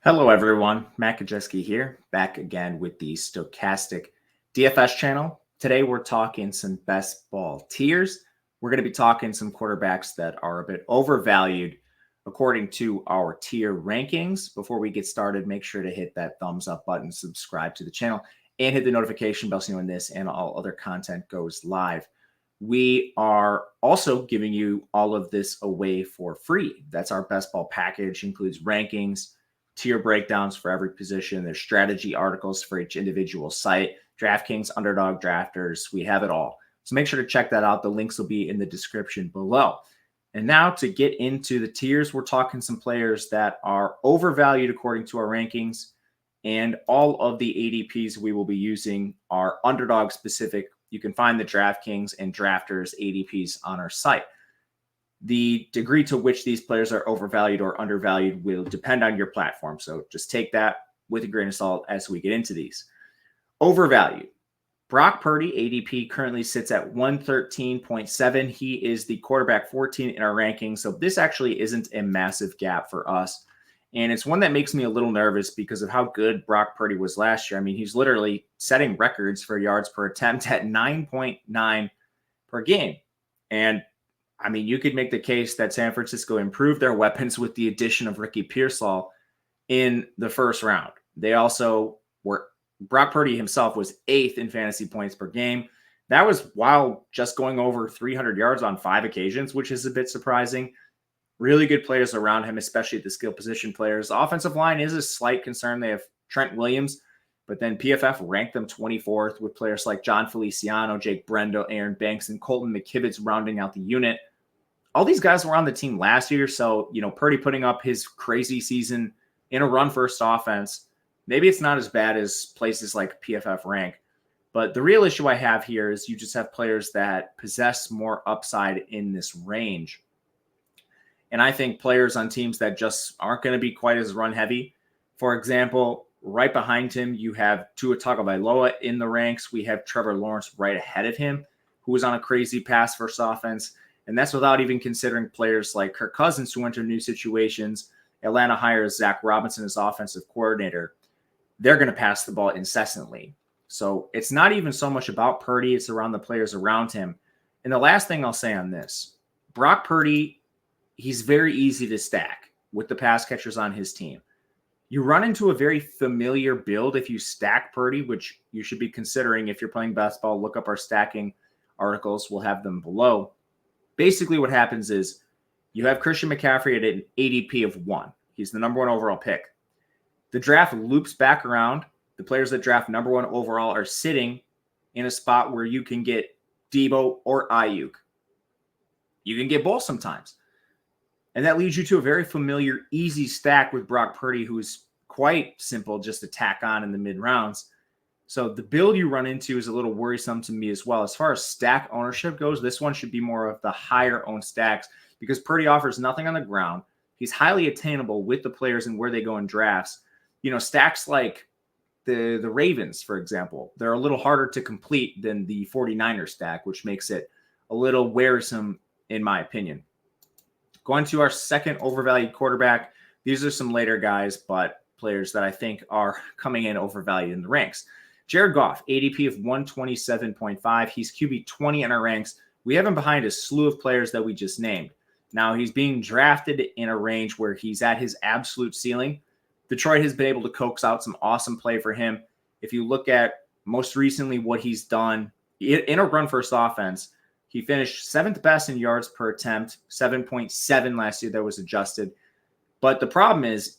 Hello, everyone. Matt Gajewski here, back again with the Stochastic DFS channel. Today, we're talking some best ball tiers. We're going to be talking some quarterbacks that are a bit overvalued according to our tier rankings. Before we get started, make sure to hit that thumbs up button, subscribe to the channel, and hit the notification bell so you know when this and all other content goes live. We are also giving you all of this away for free. That's our best ball package, includes rankings, tier breakdowns for every position. There's strategy articles for each individual site, DraftKings, Underdog, Drafters. We have it all. So make sure to check that out. The links will be in the description below. And now to get into the tiers, we're talking some players that are overvalued according to our rankings. And all of the ADPs we will be using are Underdog specific. You can find the DraftKings and Drafters ADPs on our site. The degree to which these players are overvalued or undervalued will depend on your platform. So just take that with a grain of salt as we get into these. Overvalued. Brock Purdy, ADP, currently sits at 113.7. He is the quarterback 14 in our rankings. So this actually isn't a massive gap for us. And it's one that makes me a little nervous because of how good Brock Purdy was last year. I mean, he's literally setting records for yards per attempt at 9.9 per game. And I mean, you could make the case that San Francisco improved their weapons with the addition of Ricky Pearsall in the first round. They also were, Brock Purdy himself was 8th in fantasy points per game. That was while just going over 300 yards on 5 occasions, which is a bit surprising. Really good players around him, especially the skill position players. The offensive line is a slight concern. They have Trent Williams, but then PFF ranked them 24th with players like John Feliciano, Jake Brendo, Aaron Banks, and Colton McKivitz rounding out the unit. All these guys were on the team last year, so, Purdy putting up his crazy season in a run-first offense, maybe it's not as bad as places like PFF rank. But the real issue I have here is you just have players that possess more upside in this range. And I think players on teams that just aren't going to be quite as run-heavy. For example, right behind him, you have Tua Tagovailoa in the ranks. We have Trevor Lawrence right ahead of him, who was on a crazy pass-first offense. And that's without even considering players like Kirk Cousins who enter new situations. Atlanta hires Zach Robinson as offensive coordinator. They're going to pass the ball incessantly. So it's not even so much about Purdy. It's around the players around him. And the last thing I'll say on this, Brock Purdy, he's very easy to stack with the pass catchers on his team. You run into a very familiar build if you stack Purdy, which you should be considering if you're playing best ball. Look up our stacking articles. We'll have them below. Basically, what happens is you have Christian McCaffrey at an ADP of 1. He's the number 1 overall pick. The draft loops back around. The players that draft number 1 overall are sitting in a spot where you can get Debo or Ayuk. You can get both sometimes. And that leads you to a very familiar, easy stack with Brock Purdy, who's quite simple just to tack on in the mid-rounds. So the build you run into is a little worrisome to me as well. As far as stack ownership goes, this one should be more of the higher owned stacks because Purdy offers nothing on the ground. He's highly attainable with the players and where they go in drafts. Stacks like the Ravens, for example, they're a little harder to complete than the 49ers stack, which makes it a little wearisome in my opinion. Going to our second overvalued quarterback. These are some later guys, but players that I think are coming in overvalued in the ranks. Jared Goff, ADP of 127.5. He's QB 20 in our ranks. We have him behind a slew of players that we just named. Now, he's being drafted in a range where he's at his absolute ceiling. Detroit has been able to coax out some awesome play for him. If you look at most recently what he's done in a run-first offense, he finished 7th best in yards per attempt, 7.7 last year that was adjusted. But the problem is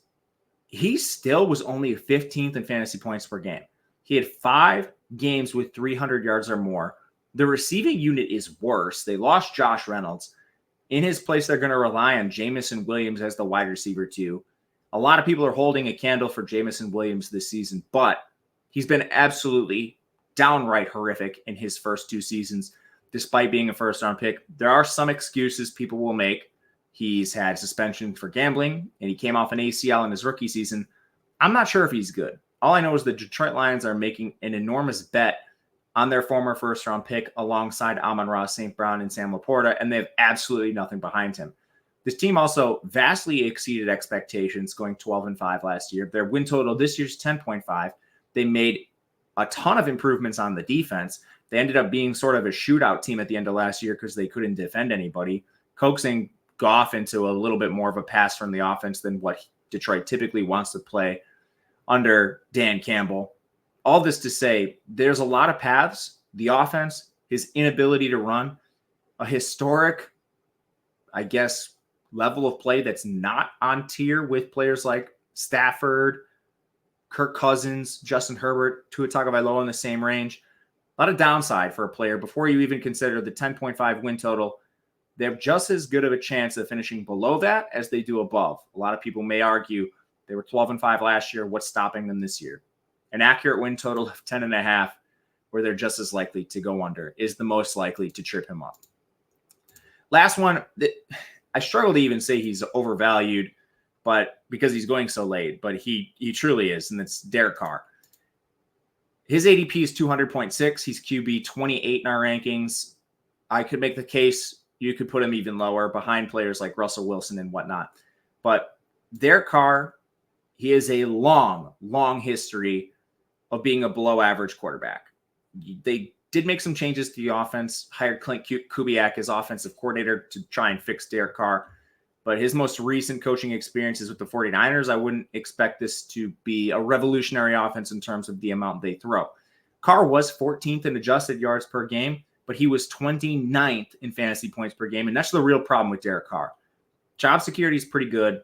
he still was only 15th in fantasy points per game. He had 5 games with 300 yards or more. The receiving unit is worse. They lost Josh Reynolds. In his place, they're going to rely on Jamison Williams as the wide receiver too. A lot of people are holding a candle for Jamison Williams this season, but he's been absolutely downright horrific in his first 2 seasons, despite being a first-round pick. There are some excuses people will make. He's had suspension for gambling, and he came off an ACL in his rookie season. I'm not sure if he's good. All I know is the Detroit Lions are making an enormous bet on their former first-round pick alongside Amon-Ra St. Brown and Sam Laporta, and they have absolutely nothing behind him. This team also vastly exceeded expectations, going 12-5 last year. Their win total this year's 10.5. They made a ton of improvements on the defense. They ended up being sort of a shootout team at the end of last year because they couldn't defend anybody, coaxing Goff into a little bit more of a pass from the offense than what Detroit typically wants to play under Dan Campbell. All this to say, there's a lot of paths. The offense, his inability to run, a historic, I guess, level of play that's not on tier with players like Stafford, Kirk Cousins, Justin Herbert, Tua Tagovailoa in the same range. A lot of downside for a player before you even consider the 10.5 win total. They have just as good of a chance of finishing below that as they do above. A lot of people may argue they were 12-5 last year. What's stopping them this year? An accurate win total of 10.5, where they're just as likely to go under, is the most likely to trip him up. Last one, I struggle to even say he's overvalued, but because he's going so late, but he truly is, and it's Derek Carr. His ADP is 200.6. He's QB 28 in our rankings. I could make the case you could put him even lower behind players like Russell Wilson and whatnot. But Derek Carr, he has a long, long history of being a below average quarterback. They did make some changes to the offense, hired Clint Kubiak as offensive coordinator to try and fix Derek Carr. But his most recent coaching experiences with the 49ers, I wouldn't expect this to be a revolutionary offense in terms of the amount they throw. Carr was 14th in adjusted yards per game, but he was 29th in fantasy points per game. And that's the real problem with Derek Carr. Job security is pretty good,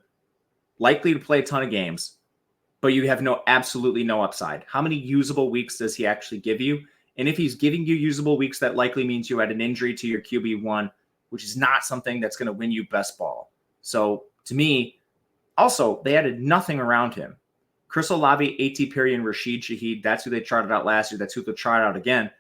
likely to play a ton of games, but you have absolutely no upside. How many usable weeks does he actually give you? And if he's giving you usable weeks, that likely means you had an injury to your QB1, which is not something that's going to win you best ball. So to me, also, they added nothing around him. Chris Olave, A.T. Perry, and Rashid Shaheed, that's who they charted out last year. That's who they'll chart out again.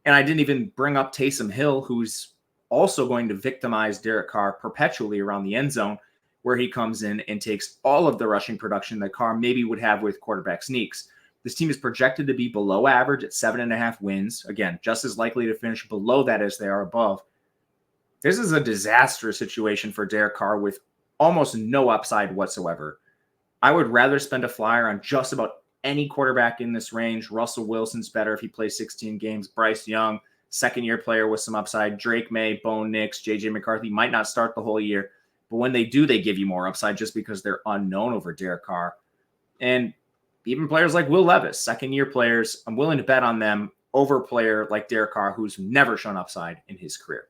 And I didn't even bring up Taysom Hill, who's also going to victimize Derek Carr perpetually around the end zone, where he comes in and takes all of the rushing production that Carr maybe would have with quarterback sneaks. This team is projected to be below average at 7.5 wins. Again, just as likely to finish below that as they are above. This is a disastrous situation for Derek Carr with almost no upside whatsoever. I would rather spend a flyer on just about any quarterback in this range. Russell Wilson's better if he plays 16 games. Bryce Young, second-year player with some upside. Drake May, Bo Nix, J.J. McCarthy might not start the whole year, but when they do, they give you more upside just because they're unknown over Derek Carr. And even players like Will Levis, second-year players, I'm willing to bet on them over a player like Derek Carr, who's never shown upside in his career.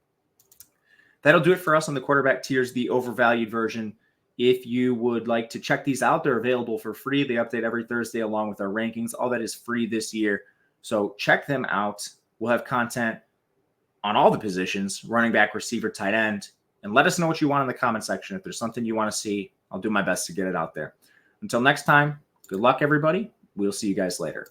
That'll do it for us on the quarterback tiers, the overvalued version. If you would like to check these out, they're available for free. They update every Thursday along with our rankings. All that is free this year. So check them out. We'll have content on all the positions, running back, receiver, tight end. And let us know what you want in the comment section. If there's something you want to see, I'll do my best to get it out there. Until next time, good luck, everybody. We'll see you guys later.